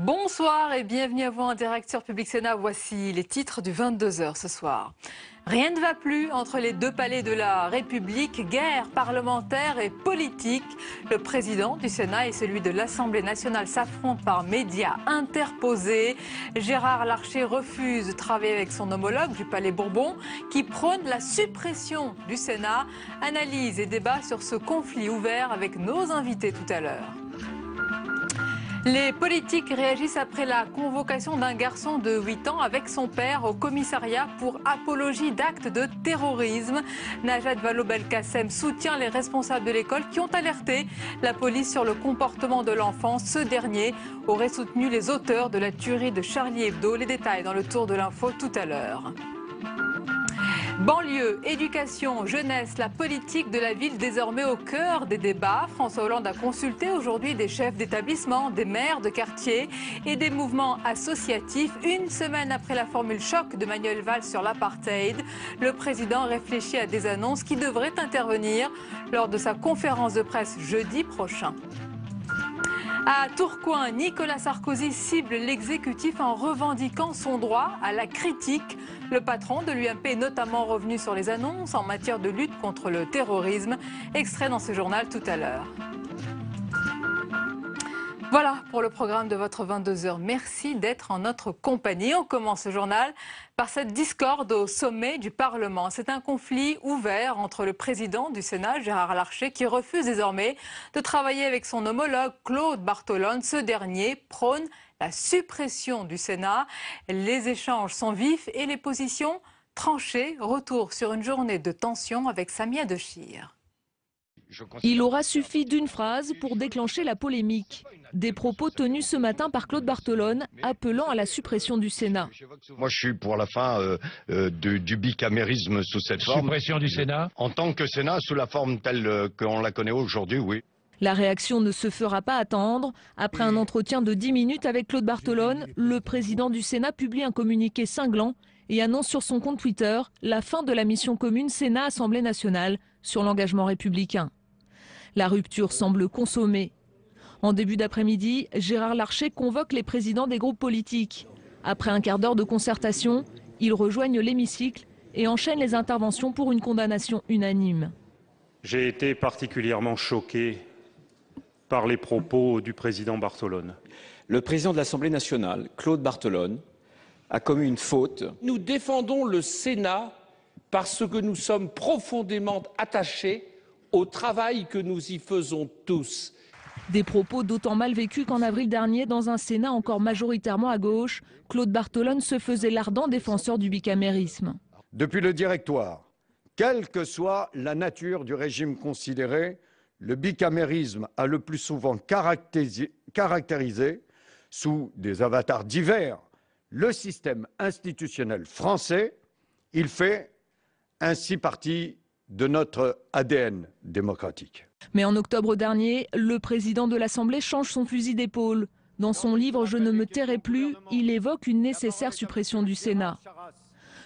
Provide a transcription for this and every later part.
Bonsoir et bienvenue à vous en direct sur Public Sénat. Voici les titres du 22h ce soir. Rien ne va plus entre les deux palais de la République, guerre parlementaire et politique. Le président du Sénat et celui de l'Assemblée nationale s'affrontent par médias interposés. Gérard Larcher refuse de travailler avec son homologue du Palais Bourbon qui prône la suppression du Sénat. Analyse et débat sur ce conflit ouvert avec nos invités tout à l'heure. Les politiques réagissent après la convocation d'un garçon de 8 ans avec son père au commissariat pour apologie d'actes de terrorisme. Najat Vallaud-Belkacem soutient les responsables de l'école qui ont alerté la police sur le comportement de l'enfant. Ce dernier aurait soutenu les auteurs de la tuerie de Charlie Hebdo. Les détails dans le tour de l'info tout à l'heure. Banlieue, éducation, jeunesse, la politique de la ville désormais au cœur des débats. François Hollande a consulté aujourd'hui des chefs d'établissement, des maires de quartier et des mouvements associatifs. Une semaine après la formule choc de Manuel Valls sur l'apartheid, le président réfléchit à des annonces qui devraient intervenir lors de sa conférence de presse jeudi prochain. À Tourcoing, Nicolas Sarkozy cible l'exécutif en revendiquant son droit à la critique. Le patron de l'UMP est notamment revenu sur les annonces en matière de lutte contre le terrorisme. Extrait dans ce journal tout à l'heure. Voilà pour le programme de votre 22h. Merci d'être en notre compagnie. On commence ce journal par cette discorde au sommet du Parlement. C'est un conflit ouvert entre le président du Sénat, Gérard Larcher, qui refuse désormais de travailler avec son homologue Claude Barthelone. Ce dernier prône la suppression du Sénat. Les échanges sont vifs et les positions tranchées. Retour sur une journée de tension avec Samia Dechir. Il aura suffi d'une phrase pour déclencher la polémique. Des propos tenus ce matin par Claude Barthelone appelant à la suppression du Sénat. Moi je suis pour la fin du bicamérisme sous cette forme. Suppression du Sénat ? En tant que Sénat, sous la forme telle qu'on la connaît aujourd'hui, oui. La réaction ne se fera pas attendre. Après un entretien de 10 minutes avec Claude Barthelone, le président du Sénat publie un communiqué cinglant et annonce sur son compte Twitter la fin de la mission commune Sénat-Assemblée nationale sur l'engagement républicain. La rupture semble consommée. En début d'après-midi, Gérard Larcher convoque les présidents des groupes politiques. Après un quart d'heure de concertation, ils rejoignent l'hémicycle et enchaînent les interventions pour une condamnation unanime. J'ai été particulièrement choqué par les propos du président Barthelone. Le président de l'Assemblée nationale, Claude Barthelone, a commis une faute. Nous défendons le Sénat parce que nous sommes profondément attachés au travail que nous y faisons tous. Des propos d'autant mal vécus qu'en avril dernier, dans un Sénat encore majoritairement à gauche, Claude Barthelone se faisait l'ardent défenseur du bicamérisme. Depuis le directoire, quelle que soit la nature du régime considéré, le bicamérisme a le plus souvent caractérisé, sous des avatars divers, le système institutionnel français. Il fait ainsi partie de notre ADN démocratique. Mais en octobre dernier, le président de l'Assemblée change son fusil d'épaule. Dans son livre « Je ne me tairai plus », il évoque une nécessaire suppression du Sénat.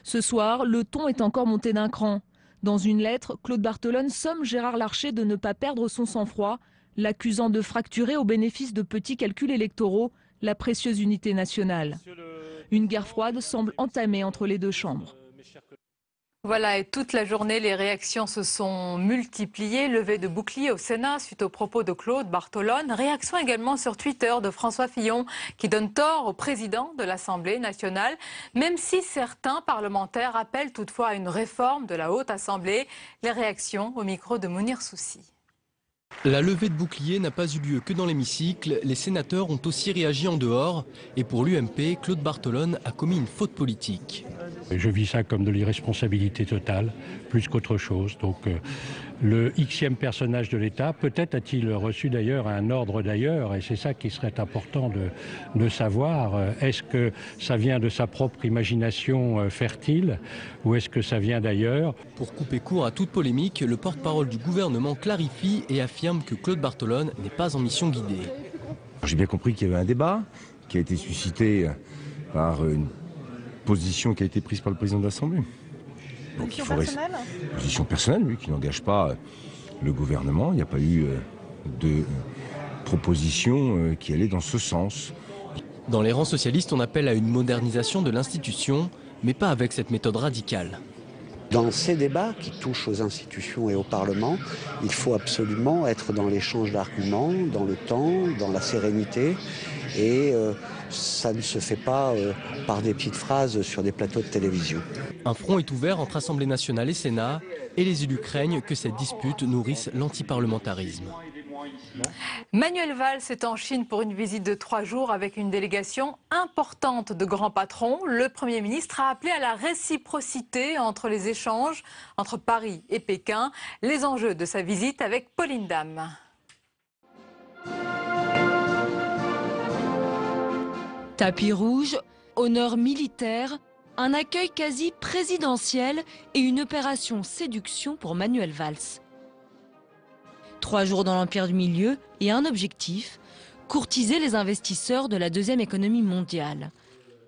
Ce soir, le ton est encore monté d'un cran. Dans une lettre, Claude Barthelone somme Gérard Larcher de ne pas perdre son sang-froid, l'accusant de fracturer au bénéfice de petits calculs électoraux la précieuse unité nationale. Une guerre froide semble entamée entre les deux chambres. Voilà, et toute la journée, les réactions se sont multipliées. Levée de bouclier au Sénat suite aux propos de Claude Barthelone. Réaction également sur Twitter de François Fillon qui donne tort au président de l'Assemblée nationale. Même si certains parlementaires appellent toutefois à une réforme de la Haute Assemblée. Les réactions au micro de Mounir Soussi. La levée de bouclier n'a pas eu lieu que dans l'hémicycle. Les sénateurs ont aussi réagi en dehors. Et pour l'UMP, Claude Barthelone a commis une faute politique. Je vis ça comme de l'irresponsabilité totale, plus qu'autre chose. Donc le Xème personnage de l'État, peut-être a-t-il reçu d'ailleurs un ordre d'ailleurs, et c'est ça qui serait important de savoir. Est-ce que ça vient de sa propre imagination fertile, ou est-ce que ça vient d'ailleurs? Pour couper court à toute polémique, le porte-parole du gouvernement clarifie et affirme que Claude Barthelone n'est pas en mission guidée. J'ai bien compris qu'il y avait un débat qui a été suscité par une position qui a été prise par le président de l'Assemblée. Donc il faut position personnelle, oui, qui n'engage pas le gouvernement. Il n'y a pas eu de proposition qui allait dans ce sens. Dans les rangs socialistes, on appelle à une modernisation de l'institution, mais pas avec cette méthode radicale. Dans ces débats qui touchent aux institutions et au Parlement, il faut absolument être dans l'échange d'arguments, dans le temps, dans la sérénité. Et ça ne se fait pas par des petites phrases sur des plateaux de télévision. Un front est ouvert entre Assemblée nationale et Sénat, et les élus craignent que cette dispute nourrisse l'antiparlementarisme. Manuel Valls est en Chine pour une visite de 3 jours avec une délégation importante de grands patrons. Le Premier ministre a appelé à la réciprocité entre les échanges entre Paris et Pékin. Les enjeux de sa visite avec Pauline Dame. Tapis rouge, honneur militaire, un accueil quasi présidentiel et une opération séduction pour Manuel Valls. 3 jours dans l'Empire du Milieu et un objectif, courtiser les investisseurs de la deuxième économie mondiale.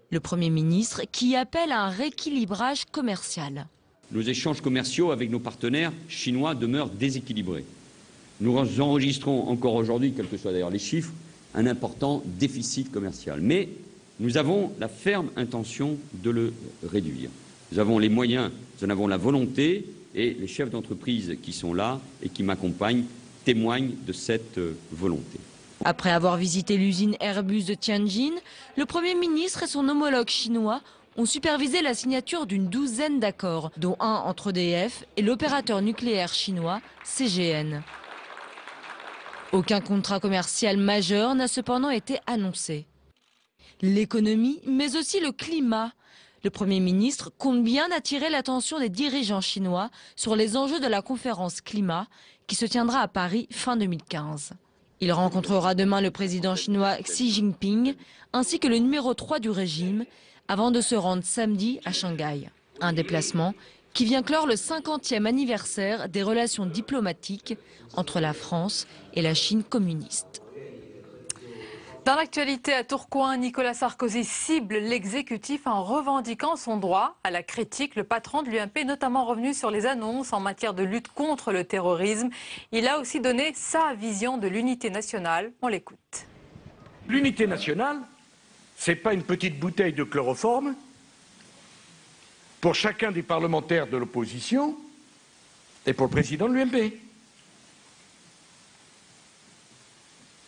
Le Premier ministre qui appelle à un rééquilibrage commercial. Nos échanges commerciaux avec nos partenaires chinois demeurent déséquilibrés. Nous enregistrons encore aujourd'hui, quels que soient d'ailleurs les chiffres, un important déficit commercial. Mais nous avons la ferme intention de le réduire. Nous avons les moyens, nous en avons la volonté, et les chefs d'entreprise qui sont là et qui m'accompagnent témoignent de cette volonté. Après avoir visité l'usine Airbus de Tianjin, le Premier ministre et son homologue chinois ont supervisé la signature d'une douzaine d'accords, dont un entre EDF et l'opérateur nucléaire chinois CGN. Aucun contrat commercial majeur n'a cependant été annoncé. L'économie, mais aussi le climat. Le Premier ministre compte bien attirer l'attention des dirigeants chinois sur les enjeux de la conférence climat qui se tiendra à Paris fin 2015. Il rencontrera demain le président chinois Xi Jinping ainsi que le numéro 3 du régime avant de se rendre samedi à Shanghai. Un déplacement qui vient clore le 50e anniversaire des relations diplomatiques entre la France et la Chine communiste. Dans l'actualité à Tourcoing, Nicolas Sarkozy cible l'exécutif en revendiquant son droit à la critique. Le patron de l'UMP est notamment revenu sur les annonces en matière de lutte contre le terrorisme. Il a aussi donné sa vision de l'unité nationale. On l'écoute. L'unité nationale, ce n'est pas une petite bouteille de chloroforme pour chacun des parlementaires de l'opposition et pour le président de l'UMP.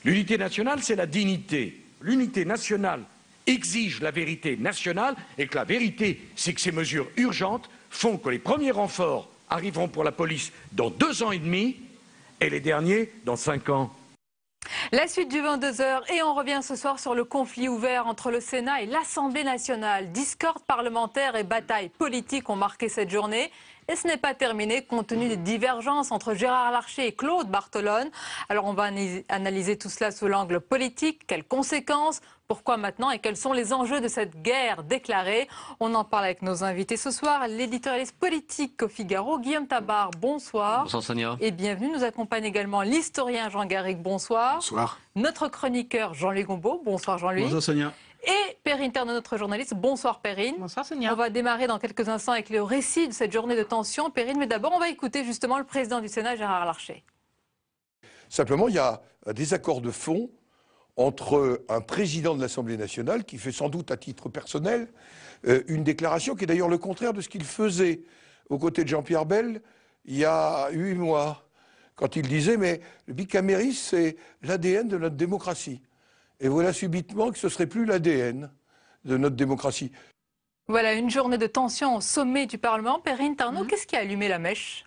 L'unité nationale, c'est la dignité. L'unité nationale exige la vérité nationale et que la vérité, c'est que ces mesures urgentes font que les premiers renforts arriveront pour la police dans 2 ans et demi et les derniers dans 5 ans. La suite du 22h et on revient ce soir sur le conflit ouvert entre le Sénat et l'Assemblée nationale. Discorde parlementaire et bataille politique ont marqué cette journée. Et ce n'est pas terminé compte tenu des divergences entre Gérard Larcher et Claude Barthelone. Alors on va analyser tout cela sous l'angle politique. Quelles conséquences? Pourquoi maintenant? Et quels sont les enjeux de cette guerre déclarée? On en parle avec nos invités ce soir. L'éditorialiste politique au Figaro, Guillaume Tabar, bonsoir. Bonsoir Sonia. Et bienvenue. Nous accompagne également l'historien Jean Garrigue, bonsoir. Bonsoir. Notre chroniqueur Jean-Louis Gombault, bonsoir Jean-Louis. Bonsoir Sonia. Et Perrine Ternot, notre journaliste. Bonsoir Perrine. Bonsoir Sonia. On va démarrer dans quelques instants avec le récit de cette journée de tension. Perrine, mais d'abord on va écouter justement le président du Sénat, Gérard Larcher. Simplement, il y a un désaccord de fond entre un président de l'Assemblée nationale qui fait sans doute à titre personnel une déclaration qui est d'ailleurs le contraire de ce qu'il faisait aux côtés de Jean-Pierre Bel il y a 8 mois, quand il disait « mais le bicamérisme, c'est l'ADN de notre démocratie ». Et voilà subitement que ce ne serait plus l'ADN de notre démocratie. Voilà, une journée de tension au sommet du Parlement. Perrine Ternot, qu'est-ce qui a allumé la mèche?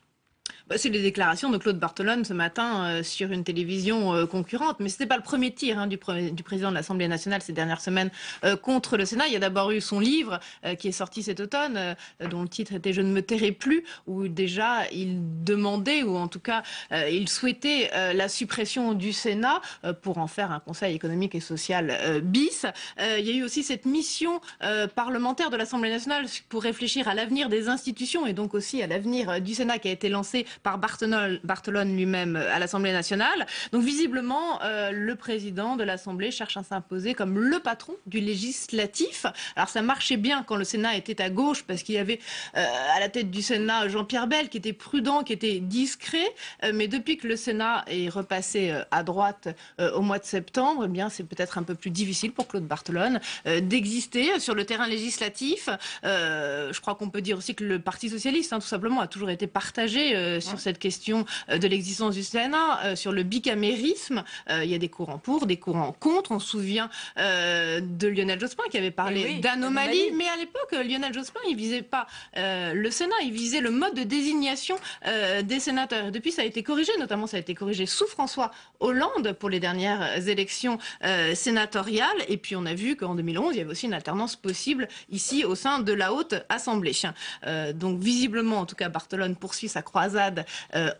C'est les déclarations de Claude Barthelone ce matin sur une télévision concurrente. Mais ce n'était pas le premier tir du président de l'Assemblée nationale ces dernières semaines contre le Sénat. Il y a d'abord eu son livre qui est sorti cet automne, dont le titre était « Je ne me tairai plus », où déjà il demandait, ou en tout cas il souhaitait la suppression du Sénat pour en faire un Conseil économique et social bis. Il y a eu aussi cette mission parlementaire de l'Assemblée nationale pour réfléchir à l'avenir des institutions et donc aussi à l'avenir du Sénat qui a été lancée par Barthelone lui-même à l'Assemblée nationale. Donc visiblement, le président de l'Assemblée cherche à s'imposer comme le patron du législatif. Alors ça marchait bien quand le Sénat était à gauche, parce qu'il y avait à la tête du Sénat Jean-Pierre Bel, qui était prudent, qui était discret. Mais depuis que le Sénat est repassé à droite au mois de septembre, eh bien c'est peut-être un peu plus difficile pour Claude Barthelone d'exister sur le terrain législatif. Je crois qu'on peut dire aussi que le Parti socialiste, tout simplement, a toujours été partagé sur cette question de l'existence du Sénat, sur le bicamérisme. Il y a des courants pour, des courants contre. On se souvient de Lionel Jospin qui avait parlé d'anomalie. Mais à l'époque, Lionel Jospin, il visait pas le Sénat, il visait le mode de désignation des sénateurs. Et depuis, ça a été corrigé, notamment ça a été corrigé sous François Hollande pour les dernières élections sénatoriales. Et puis on a vu qu'en 2011, il y avait aussi une alternance possible ici au sein de la Haute Assemblée. Donc visiblement, en tout cas, Barthelone poursuit sa croisade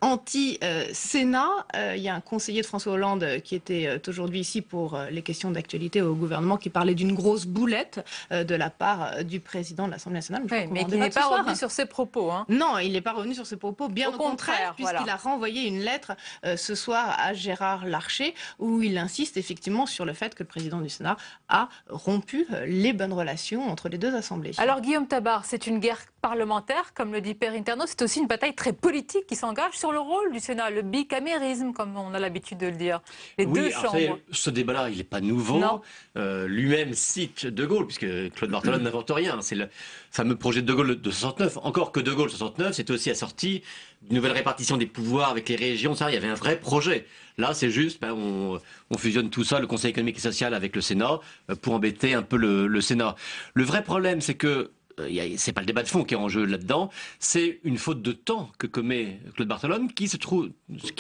anti-Sénat. Il y a un conseiller de François Hollande qui était aujourd'hui ici pour les questions d'actualité au gouvernement, qui parlait d'une grosse boulette de la part du président de l'Assemblée nationale. Mais qui n'est pas revenu sur ses propos. Non, il n'est pas revenu sur ses propos, bien au contraire, puisqu'il a renvoyé une lettre ce soir à Gérard Larcher, où il insiste effectivement sur le fait que le président du Sénat a rompu les bonnes relations entre les deux assemblées. Alors Guillaume Tabar, c'est une guerre parlementaire, comme le dit Per Interno, c'est aussi une bataille très politique qui s'engage sur le rôle du Sénat, le bicamérisme, comme on a l'habitude de le dire. Les deux chambres. Ce débat-là, il n'est pas nouveau. Lui-même cite De Gaulle, puisque Claude Barthelone n'invente rien. C'est le fameux projet de De Gaulle de 69. Encore que De Gaulle 69, c'était aussi assorti d'une nouvelle répartition des pouvoirs avec les régions. Ça, il y avait un vrai projet. Là, c'est juste, on fusionne tout ça, le Conseil économique et social avec le Sénat, pour embêter un peu le Sénat. Le vrai problème, c'est que c'est pas le débat de fond qui est en jeu là-dedans, c'est une faute de temps que commet Claude Barthelone qui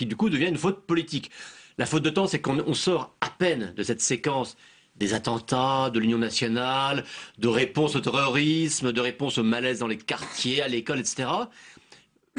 du coup devient une faute politique. La faute de temps, c'est qu'on sort à peine de cette séquence des attentats, de l'Union nationale, de réponse au terrorisme, de réponse au malaise dans les quartiers, à l'école, etc.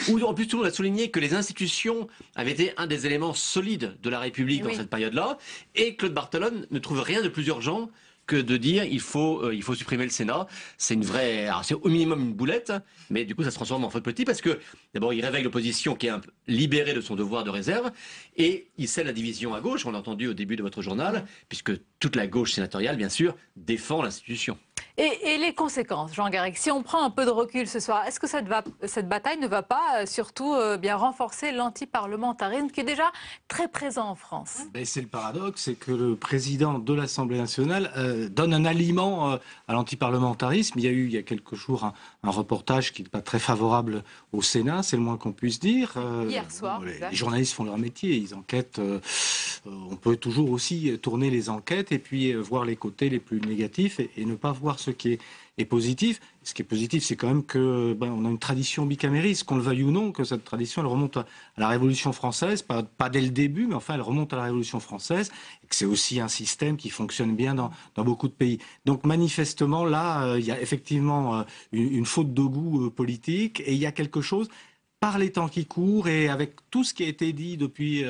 Où en plus tout le monde a souligné que les institutions avaient été un des éléments solides de la République dans cette période-là, et Claude Barthelone ne trouve rien de plus urgent que de dire il faut supprimer le Sénat. C'est une vraie, c'est au minimum une boulette, mais du coup ça se transforme en faute politique parce que d'abord il réveille l'opposition qui est un peu libérée de son devoir de réserve et il scelle la division à gauche. On l'a entendu au début de votre journal, puisque toute la gauche sénatoriale bien sûr défend l'institution. Et les conséquences, Jean Garrigue, si on prend un peu de recul ce soir, est-ce que cette bataille ne va pas surtout bien renforcer l'antiparlementarisme qui est déjà très présent en France? C'est le paradoxe, c'est que le président de l'Assemblée nationale donne un aliment à l'antiparlementarisme. Il y a quelques jours un reportage qui n'est pas très favorable au Sénat, c'est le moins qu'on puisse dire. Hier soir. Les journalistes font leur métier, ils enquêtent. On peut toujours aussi tourner les enquêtes et puis voir les côtés les plus négatifs et ne pas voir ce qui est positif. Ce qui est positif, c'est quand même que on a une tradition bicamériste, qu'on le veuille ou non, que cette tradition elle remonte à la Révolution française, pas dès le début, mais enfin elle remonte à la Révolution française, et que c'est aussi un système qui fonctionne bien dans beaucoup de pays. Donc manifestement là, il y a effectivement une faute de goût politique, et il y a quelque chose. Par les temps qui courent et avec tout ce qui a été dit depuis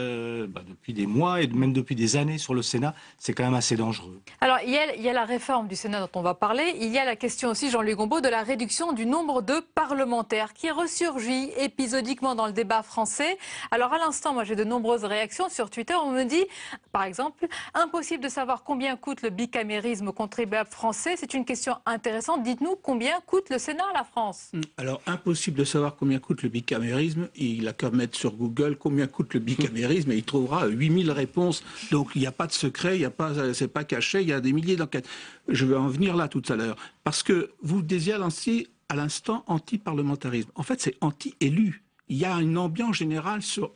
des mois et même depuis des années sur le Sénat, c'est quand même assez dangereux. Alors, il y a la réforme du Sénat dont on va parler. Il y a la question aussi, Jean-Louis Gombaud, de la réduction du nombre de parlementaires qui ressurgit épisodiquement dans le débat français. Alors, à l'instant, moi, j'ai de nombreuses réactions sur Twitter. On me dit, par exemple, impossible de savoir combien coûte le bicamérisme au contribuable français. C'est une question intéressante. Dites-nous combien coûte le Sénat à la France? Alors, impossible de savoir combien coûte le bicamérisme. Il a qu'à mettre sur Google combien coûte le bicamérisme et il trouvera 8000 réponses. Donc il n'y a pas de secret, c'est pas caché, il y a des milliers d'enquêtes. Je vais en venir là tout à l'heure. Parce que vous disiez à l'instant anti-parlementarisme. En fait, c'est anti-élu. Il y a une ambiance générale sur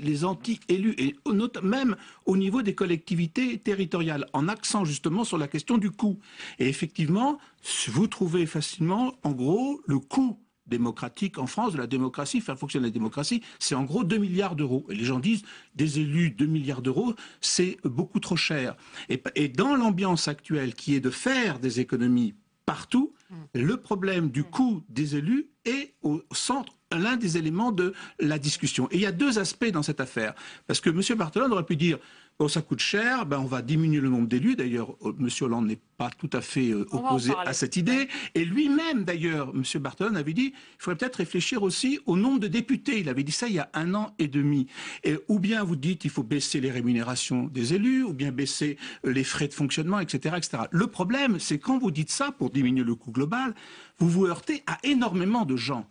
les anti-élus, et même au niveau des collectivités territoriales, en accent justement sur la question du coût. Et effectivement, vous trouvez facilement, en gros, le coût démocratique en France, de la démocratie, faire fonctionner la démocratie, c'est en gros 2 milliards d'euros. Et les gens disent, des élus, 2 milliards d'euros, c'est beaucoup trop cher. Et dans l'ambiance actuelle qui est de faire des économies partout, le problème du coût des élus est au centre, l'un des éléments de la discussion. Et il y a deux aspects dans cette affaire. Parce que M. Barthelone aurait pu dire, Quand ça coûte cher, ben on va diminuer le nombre d'élus. D'ailleurs, M. Hollande n'est pas tout à fait opposé à cette idée. Et lui-même, d'ailleurs, M. Barthelone avait dit, il faudrait peut-être réfléchir aussi au nombre de députés. Il avait dit ça il y a 1 an et demi. Et, ou bien vous dites, il faut baisser les rémunérations des élus, ou bien baisser les frais de fonctionnement, etc., etc. Le problème, c'est quand vous dites ça pour diminuer le coût global, vous vous heurtez à énormément de gens.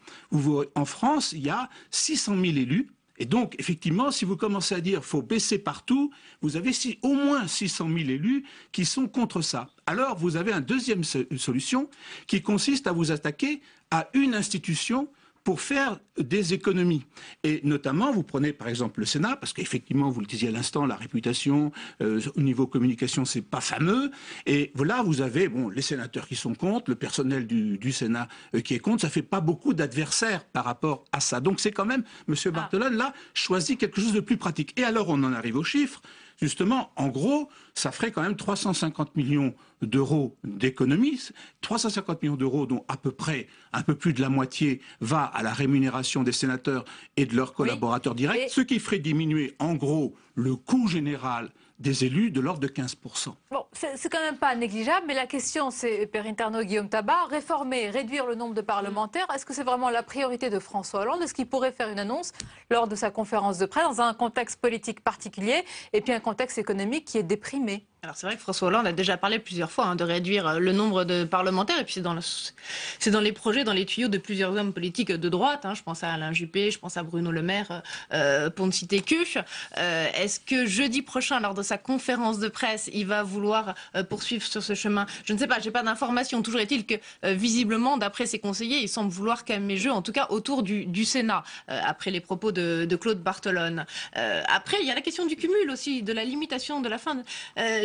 En France, il y a 600 000 élus. Et donc, effectivement, si vous commencez à dire qu'il faut baisser partout, vous avez au moins 600 000 élus qui sont contre ça. Alors, vous avez une deuxième solution qui consiste à vous attaquer à une institution pour faire des économies. Et notamment, vous prenez par exemple le Sénat, parce qu'effectivement, vous le disiez à l'instant, la réputation au niveau communication, c'est pas fameux. Et voilà, vous avez les sénateurs qui sont contre, le personnel du Sénat qui est contre. Ça fait pas beaucoup d'adversaires par rapport à ça. Donc c'est quand même, M. Barthelone, là, choisit quelque chose de plus pratique. Et alors, on en arrive aux chiffres. Justement, en gros, ça ferait quand même 350 millions d'euros d'économies. 350 millions d'euros dont à peu près un peu plus de la moitié va à la rémunération des sénateurs et de leurs collaborateurs directs, ce qui ferait diminuer en gros le coût général des élus de l'ordre de 15%. Bon, c'est quand même pas négligeable, mais la question c'est, Perrine Ternaux, Guillaume Tabar, réformer, réduire le nombre de parlementaires, est-ce que c'est vraiment la priorité de François Hollande? Est-ce qu'il pourrait faire une annonce lors de sa conférence de presse dans un contexte politique particulier et puis un contexte économique qui est déprimé? Alors c'est vrai que François Hollande a déjà parlé plusieurs fois de réduire le nombre de parlementaires, et puis c'est dans les projets, dans les tuyaux de plusieurs hommes politiques de droite. Je pense à Alain Juppé, je pense à Bruno Le Maire, pour ne citer que. Est-ce que jeudi prochain, lors de sa conférence de presse, il va vouloir poursuivre sur ce chemin? Je ne sais pas, j'ai pas d'informations. Toujours est-il que visiblement, d'après ses conseillers, il semble vouloir calmer le jeu, en tout cas autour du Sénat, après les propos de Claude Barthelone. Après, il y a la question du cumul aussi, de la limitation de la fin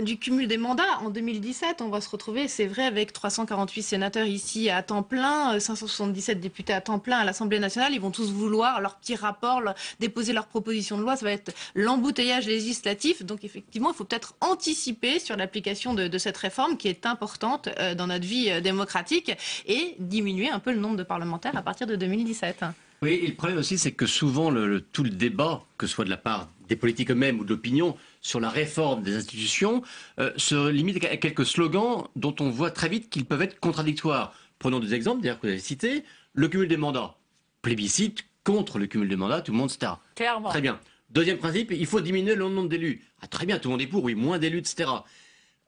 du cumul des mandats. En 2017, on va se retrouver, c'est vrai, avec 348 sénateurs ici à temps plein, 577 députés à temps plein à l'Assemblée nationale. Ils vont tous vouloir leur petit rapport, déposer leur proposition de loi. Ça va être l'embouteillage législatif. Donc effectivement, il faut peut-être anticiper sur l'application de cette réforme qui est importante dans notre vie démocratique et diminuer un peu le nombre de parlementaires à partir de 2017. Oui, et le problème aussi, c'est que souvent, tout le débat, que ce soit de la part des politiques eux-mêmes ou de l'opinion, sur la réforme des institutions, se limite à quelques slogans dont on voit très vite qu'ils peuvent être contradictoires. Prenons des exemples, d'ailleurs, que vous avez cités. Le cumul des mandats. Plébiscite contre le cumul des mandats, tout le monde, etc. Clairement. Très bien. Deuxième principe, il faut diminuer le nombre d'élus. Ah, très bien, tout le monde est pour, oui, moins d'élus, etc.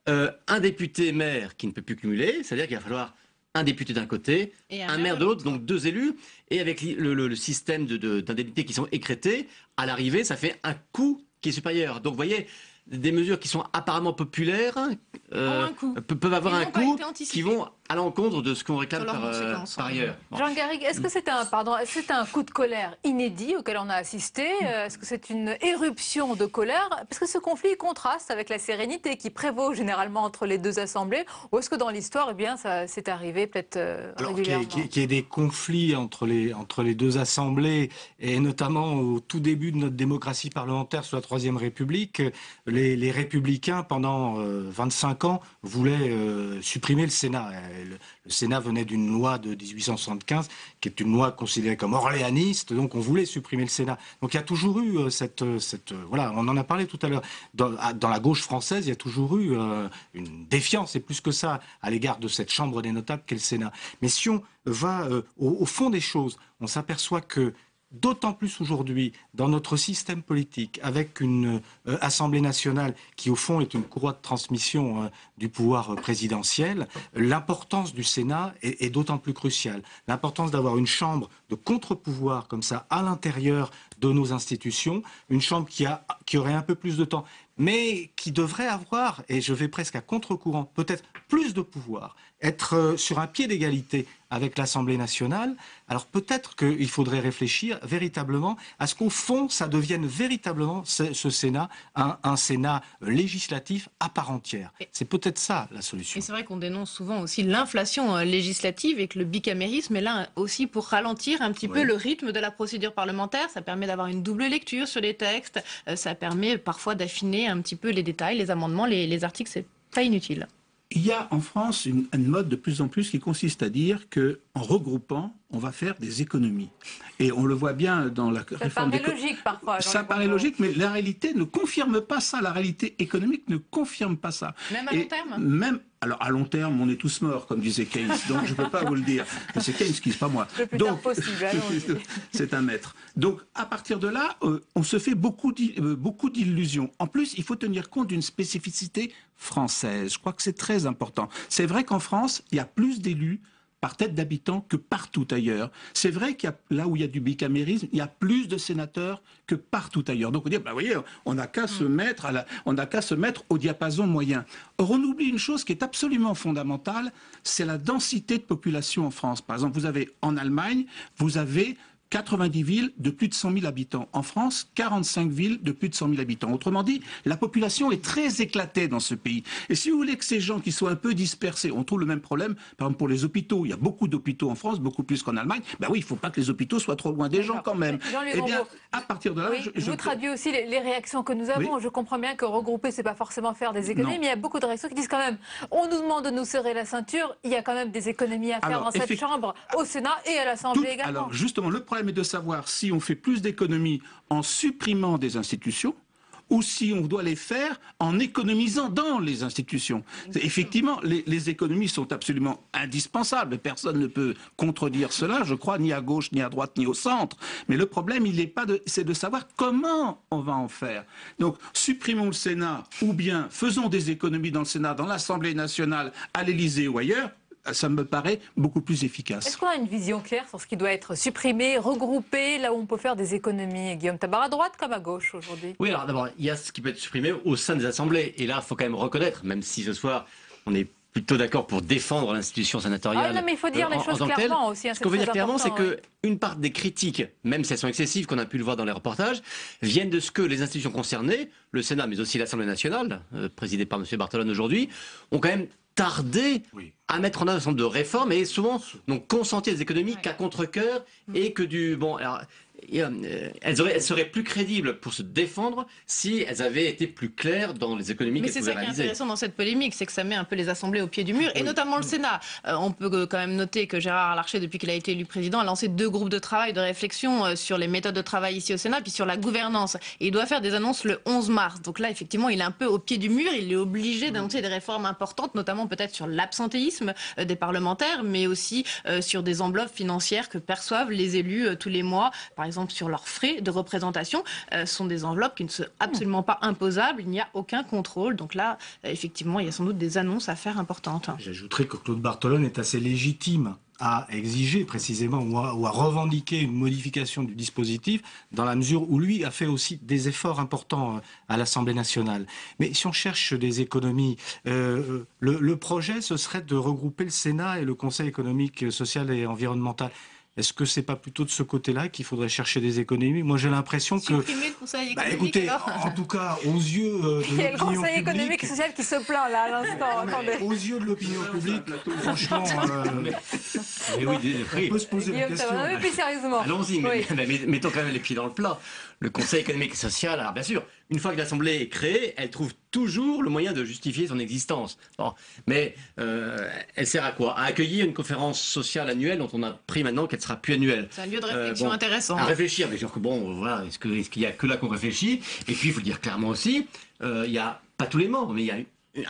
Un député maire qui ne peut plus cumuler, c'est-à-dire qu'il va falloir un député d'un côté, un maire de l'autre, donc 2 élus, et avec le système d'indemnités qui sont écrêtés, à l'arrivée, ça fait un coût qui est supérieur. Donc vous voyez, des mesures qui sont apparemment populaires peuvent avoir un coût qui vont à l'encontre de ce qu'on réclame par ailleurs. Jean Garrigue, est-ce que c'est un coup de colère inédit auquel on a assisté? Est-ce que c'est une éruption de colère? Parce que ce conflit contraste avec la sérénité qui prévaut généralement entre les deux assemblées. Ou est-ce que dans l'histoire, ça s'est arrivé peut-être régulièrement? Qu'il y ait des conflits entre les deux assemblées, et notamment au tout début de notre démocratie parlementaire sous la Troisième République, les Républicains, pendant 25 ans, voulaient supprimer le Sénat. Le Sénat venait d'une loi de 1875 qui est une loi considérée comme orléaniste, donc on voulait supprimer le Sénat. Donc il y a toujours eu voilà, on en a parlé tout à l'heure. Dans la gauche française, il y a toujours eu une défiance, et plus que ça, à l'égard de cette Chambre des notables qu'est le Sénat. Mais si on va au fond des choses, on s'aperçoit que d'autant plus aujourd'hui, dans notre système politique, avec une Assemblée nationale qui, au fond, est une courroie de transmission du pouvoir présidentiel, l'importance du Sénat est d'autant plus cruciale. L'importance d'avoir une chambre de contre-pouvoir comme ça à l'intérieur de nos institutions, une chambre qui aurait un peu plus de temps, mais qui devrait avoir, et je vais presque à contre-courant, peut-être plus de pouvoir, être sur un pied d'égalité avec l'Assemblée nationale. Alors peut-être qu'il faudrait réfléchir véritablement à ce qu'au fond, ça devienne véritablement ce Sénat, un Sénat législatif à part entière. C'est peut-être ça la solution. Et c'est vrai qu'on dénonce souvent aussi l'inflation législative et que le bicamérisme est là aussi pour ralentir un petit peu le rythme de la procédure parlementaire. Ça permet d'avoir une double lecture sur les textes, ça permet parfois d'affiner un petit peu les détails, les amendements, les articles, c'est pas inutile. Il y a en France une mode de plus en plus qui consiste à dire que en regroupant, on va faire des économies. Et on le voit bien dans la réforme des... Ça paraît logique parfois. Ça paraît logique, mais la réalité ne confirme pas ça. La réalité économique ne confirme pas ça. Même à long terme alors à long terme, on est tous morts, comme disait Keynes, donc je ne peux pas vous le dire. Mais c'est Keynes qui, c'est pas moi. Le plus tard possible, c'est un maître. Donc à partir de là, on se fait beaucoup d'illusions. En plus, il faut tenir compte d'une spécificité française. Je crois que c'est très important. C'est vrai qu'en France, il y a plus d'élus par tête d'habitant que partout ailleurs. C'est vrai qu'il y a, là où il y a du bicamérisme, il y a plus de sénateurs que partout ailleurs. Donc on dit, bah, vous voyez, on n'a qu'à se mettre au diapason moyen. Or, on oublie une chose qui est absolument fondamentale, c'est la densité de population en France. Par exemple, vous avez en Allemagne, vous avez 90 villes de plus de 100 000 habitants. En France, 45 villes de plus de 100 000 habitants. Autrement dit, la population est très éclatée dans ce pays. Et si vous voulez que ces gens qui soient un peu dispersés, on trouve le même problème, par exemple pour les hôpitaux. Il y a beaucoup d'hôpitaux en France, beaucoup plus qu'en Allemagne. Ben oui, il ne faut pas que les hôpitaux soient trop loin des gens quand même. Eh bien, à partir de là... Oui, je vous traduis aussi les réactions que nous avons. Oui. Je comprends bien que regrouper, c'est pas forcément faire des économies, mais il y a beaucoup de réactions qui disent quand même, on nous demande de nous serrer la ceinture, il y a quand même des économies à faire dans cette chambre, au Sénat et à l'Assemblée également. Alors justement, le problème est de savoir si on fait plus d'économies en supprimant des institutions ou si on doit les faire en économisant dans les institutions. Effectivement, les économies sont absolument indispensables. Personne ne peut contredire cela, je crois, ni à gauche, ni à droite, ni au centre. Mais le problème, c'est de savoir comment on va en faire. Donc, supprimons le Sénat ou bien faisons des économies dans le Sénat, dans l'Assemblée nationale, à l'Élysée ou ailleurs. Ça me paraît beaucoup plus efficace. Est-ce qu'on a une vision claire sur ce qui doit être supprimé, regroupé, là où on peut faire des économies, Guillaume Tabar, à droite comme à gauche aujourd'hui? Oui, alors d'abord, il y a ce qui peut être supprimé au sein des assemblées. Et là, il faut quand même reconnaître, même si ce soir, on est plutôt d'accord pour défendre l'institution sénatoriale. Ah non, mais il faut dire les choses clairement aussi. Hein, ce qu'on veut dire clairement, c'est qu'une part des critiques, même si elles sont excessives, qu'on a pu le voir dans les reportages, viennent de ce que les institutions concernées, le Sénat, mais aussi l'Assemblée nationale, présidée par M. Bartolone aujourd'hui, ont quand même tardé à mettre en œuvre un certain nombre de réformes et souvent donc consenti à des économies qu'à contre-cœur et que du... Bon, alors, elles seraient plus crédibles pour se défendre si elles avaient été plus claires dans les économies qu'elles pouvaient réaliser. Mais c'est ça qui est intéressant dans cette polémique, c'est que ça met un peu les assemblées au pied du mur, et notamment le Sénat. On peut quand même noter que Gérard Larcher, depuis qu'il a été élu président, a lancé 2 groupes de travail, de réflexion sur les méthodes de travail ici au Sénat, puis sur la gouvernance. Et il doit faire des annonces le 11 mars. Donc là, effectivement, il est un peu au pied du mur, il est obligé d'annoncer des réformes importantes, notamment peut-être sur l'absentéisme des parlementaires, mais aussi sur des enveloppes financières que perçoivent les élus tous les mois. Par exemple, sur leurs frais de représentation, sont des enveloppes qui ne sont absolument pas imposables, il n'y a aucun contrôle. Donc là, effectivement, il y a sans doute des annonces à faire importantes. J'ajouterais que Claude Bartolone est assez légitime à exiger précisément ou à revendiquer une modification du dispositif dans la mesure où lui a fait aussi des efforts importants à l'Assemblée nationale. Mais si on cherche des économies, le projet, ce serait de regrouper le Sénat et le Conseil économique, social et environnemental. Est-ce que c'est pas plutôt de ce côté-là qu'il faudrait chercher des économies? Moi, j'ai l'impression que... Supprimer le Conseil économique, écoutez, en tout cas, aux yeux de l'opinion publique... Il y a le Conseil économique et social qui se plaint, là, à l'instant. Aux yeux de l'opinion publique, franchement... on peut se poser la question. Mais plus sérieusement. Allons-y, mais mettons quand même les pieds dans le plat. Le Conseil économique et social, alors bien sûr, une fois que l'Assemblée est créée, elle trouve toujours le moyen de justifier son existence. Bon, mais elle sert à quoi? À accueillir une conférence sociale annuelle dont on a pris maintenant qu'elle sera plus annuelle. C'est un lieu de réflexion intéressant. À réfléchir, mais genre que bon, voilà, est-ce qu'il y a que là qu'on réfléchit? Et puis il faut le dire clairement aussi, il y a pas tous les membres, mais il y a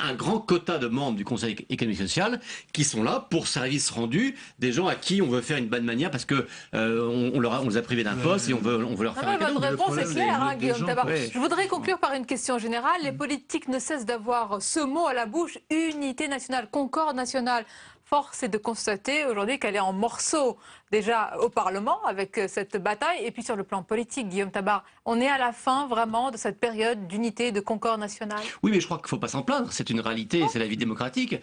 un grand quota de membres du Conseil économique et social qui sont là pour service rendu, des gens à qui on veut faire une bonne manière parce que on les a privés d'un poste et on veut leur faire un cadeau. Votre réponse est claire, Guillaume Tabar. Je voudrais conclure par une question générale. Les politiques ne cessent d'avoir ce mot à la bouche, unité nationale, concorde nationale. Force est de constater aujourd'hui qu'elle est en morceaux déjà au Parlement avec cette bataille et puis sur le plan politique, Guillaume Tabar. On est à la fin vraiment de cette période d'unité, de concorde nationale. Oui, mais je crois qu'il ne faut pas s'en plaindre. C'est une réalité, c'est la vie démocratique.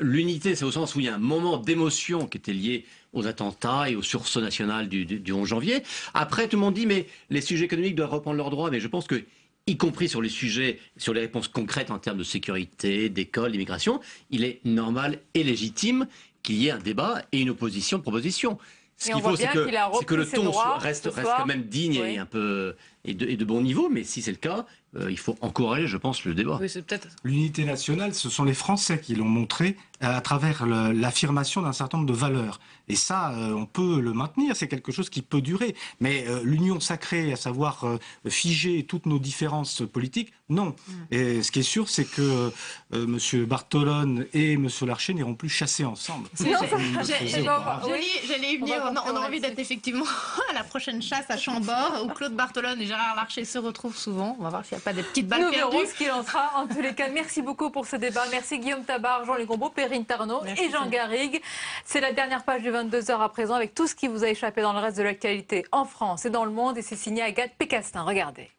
L'unité, c'est au sens où il y a un moment d'émotion qui était lié aux attentats et au sursaut national du 11 janvier. Après, tout le monde dit mais les sujets économiques doivent reprendre leurs droits. Mais je pense que y compris sur les sujets, sur les réponses concrètes en termes de sécurité, d'école, d'immigration, il est normal et légitime qu'il y ait un débat et une opposition de proposition. Ce qu'il faut, c'est que le ton reste quand même digne et un peu et de bon niveau, mais si c'est le cas, il faut encourager, je pense, le débat. Oui, c'est peut-être... L'unité nationale, ce sont les Français qui l'ont montré à travers l'affirmation d'un certain nombre de valeurs. Et ça, on peut le maintenir, c'est quelque chose qui peut durer. Mais l'union sacrée, à savoir figer toutes nos différences politiques, non. Et ce qui est sûr, c'est que M. Bartolone et M. Larcher n'iront plus chasser ensemble. J'allais y venir, on a envie d'être effectivement à la prochaine chasse à Chambord, où Claude Bartolone et Gérard Larcher se retrouvent souvent. On va voir s'il n'y a pas des petites balles perdues. Nous verrons ce qu'il en sera. En tous les cas, merci beaucoup pour ce débat. Merci Guillaume Tabar, Jean-Luc Gombault, Perrine Tarnaud et Jean Garrigue. C'est la dernière page du 22h à présent, avec tout ce qui vous a échappé dans le reste de l'actualité en France et dans le monde. Et c'est signé Agathe Pécastin. Regardez.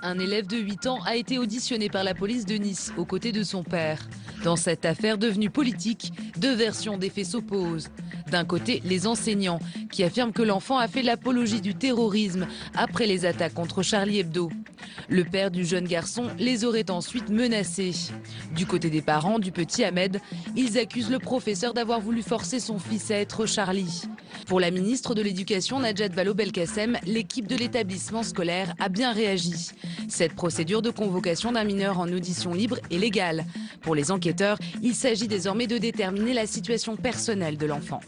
Un élève de 8 ans a été auditionné par la police de Nice aux côtés de son père. Dans cette affaire devenue politique, deux versions des faits s'opposent. D'un côté, les enseignants qui affirment que l'enfant a fait l'apologie du terrorisme après les attaques contre Charlie Hebdo. Le père du jeune garçon les aurait ensuite menacés. Du côté des parents du petit Ahmed, ils accusent le professeur d'avoir voulu forcer son fils à être Charlie. Pour la ministre de l'Éducation, Najat Vallaud-Belkacem, l'équipe de l'établissement scolaire a bien réagi. Cette procédure de convocation d'un mineur en audition libre est légale. Pour les enquêteurs, il s'agit désormais de déterminer la situation personnelle de l'enfant.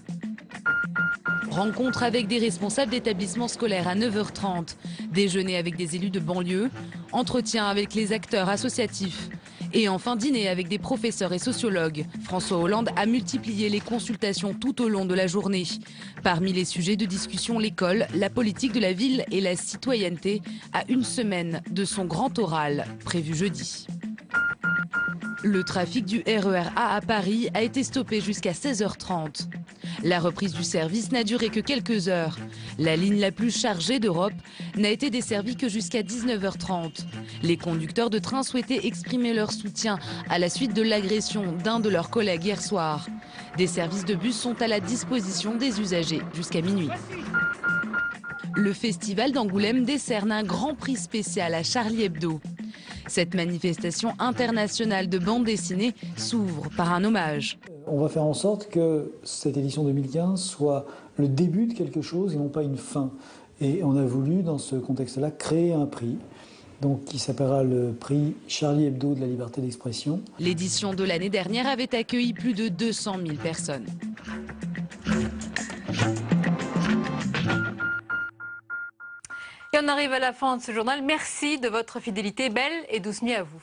Rencontre avec des responsables d'établissements scolaires à 9h30. Déjeuner avec des élus de banlieue. Entretien avec les acteurs associatifs. Et enfin dîner avec des professeurs et sociologues. François Hollande a multiplié les consultations tout au long de la journée. Parmi les sujets de discussion, l'école, la politique de la ville et la citoyenneté, à une semaine de son grand oral prévu jeudi. Le trafic du RER A à Paris a été stoppé jusqu'à 16h30. La reprise du service n'a duré que quelques heures. La ligne la plus chargée d'Europe n'a été desservie que jusqu'à 19h30. Les conducteurs de train souhaitaient exprimer leur soutien à la suite de l'agression d'un de leurs collègues hier soir. Des services de bus sont à la disposition des usagers jusqu'à minuit. Le festival d'Angoulême décerne un grand prix spécial à Charlie Hebdo. Cette manifestation internationale de bande dessinée s'ouvre par un hommage. On va faire en sorte que cette édition 2015 soit le début de quelque chose et non pas une fin. Et on a voulu, dans ce contexte-là, créer un prix qui s'appellera le prix Charlie Hebdo de la liberté d'expression. L'édition de l'année dernière avait accueilli plus de 200 000 personnes. Et on arrive à la fin de ce journal. Merci de votre fidélité. Belle et douce nuit à vous.